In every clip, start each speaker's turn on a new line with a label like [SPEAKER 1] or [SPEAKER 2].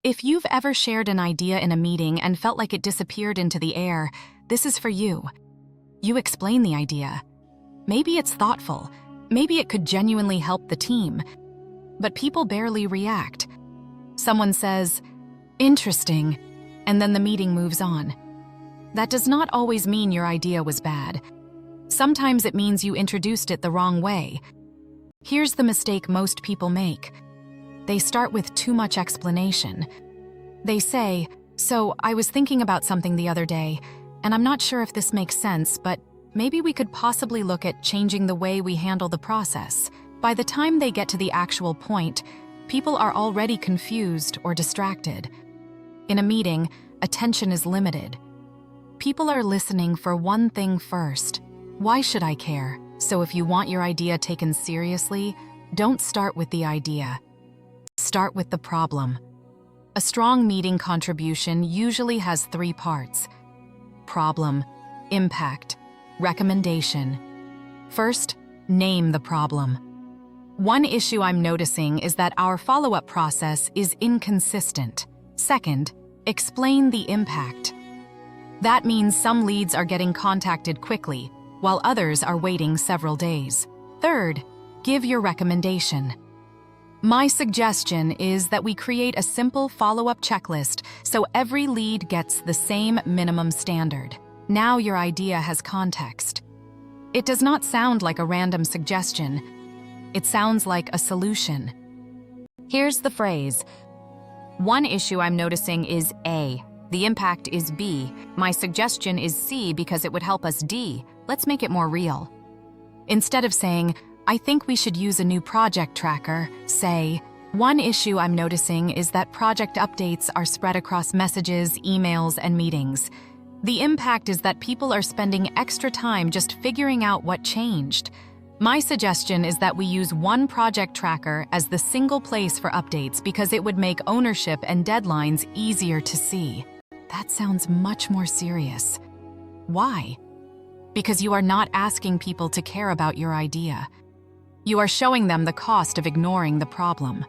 [SPEAKER 1] If you've ever shared an idea in a meeting and felt like it disappeared into the air, this is for you. You explain the idea. Maybe it's thoughtful. Maybe it could genuinely help the team. But people barely react. Someone says, "Interesting," and then the meeting moves on. That does not always mean your idea was bad. Sometimes it means you introduced it the wrong way. Here's the mistake most people make. They start with too much explanation. They say, "So, I was thinking about something the other day, and I'm not sure if this makes sense, but maybe we could possibly look at changing the way we handle the process." By the time they get to the actual point, people are already confused or distracted. In a meeting, attention is limited. People are listening for one thing first. Why should I care? So if you want your idea taken seriously, don't start with the idea. Start with the problem. A strong meeting contribution usually has 3 parts: problem, impact, recommendation. First, name the problem. One issue I'm noticing is that our follow-up process is inconsistent. Second, explain the impact. That means some leads are getting contacted quickly, while others are waiting several days. Third, give your recommendation. My suggestion is that we create a simple follow-up checklist so every lead gets the same minimum standard. Now your idea has context. It does not sound like a random suggestion. It sounds like a solution. Here's the phrase. One issue I'm noticing is A. The impact is B. My suggestion is C because it would help us D. Let's make it more real. Instead of saying, "I think we should use a new project tracker," say, "One issue I'm noticing is that project updates are spread across messages, emails, and meetings. The impact is that people are spending extra time just figuring out what changed. My suggestion is that we use one project tracker as the single place for updates because it would make ownership and deadlines easier to see." That sounds much more serious. Why? Because you are not asking people to care about your idea. You are showing them the cost of ignoring the problem.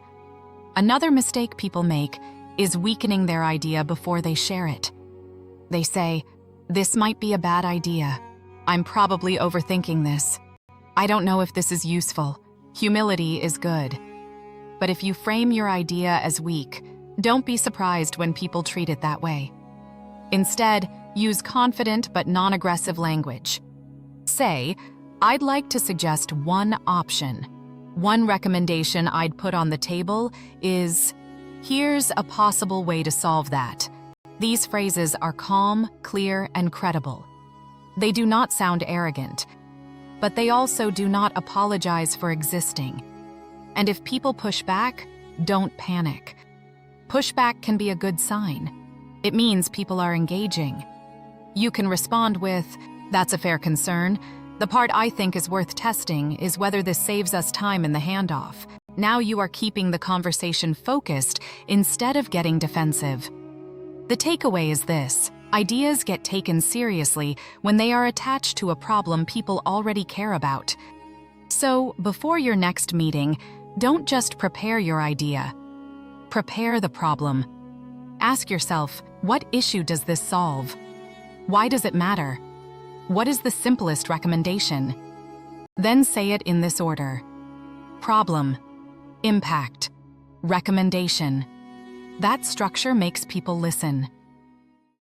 [SPEAKER 1] Another mistake people make is weakening their idea before they share it. They say, "This might be a bad idea. I'm probably overthinking this. I don't know if this is useful." Humility is good. But if you frame your idea as weak, don't be surprised when people treat it that way. Instead, use confident but non-aggressive language. Say, "I'd like to suggest one option. One recommendation I'd put on the table is, here's a possible way to solve that." These phrases are calm, clear, and credible. They do not sound arrogant, but they also do not apologize for existing. And if people push back, don't panic. Pushback can be a good sign. It means people are engaging. You can respond with, "That's a fair concern. The part I think is worth testing is whether this saves us time in the handoff." Now you are keeping the conversation focused instead of getting defensive. The takeaway is this: ideas get taken seriously when they are attached to a problem people already care about. So, before your next meeting, don't just prepare your idea. Prepare the problem. Ask yourself, what issue does this solve? Why does it matter? What is the simplest recommendation? Then say it in this order: problem, impact, recommendation. That structure makes people listen.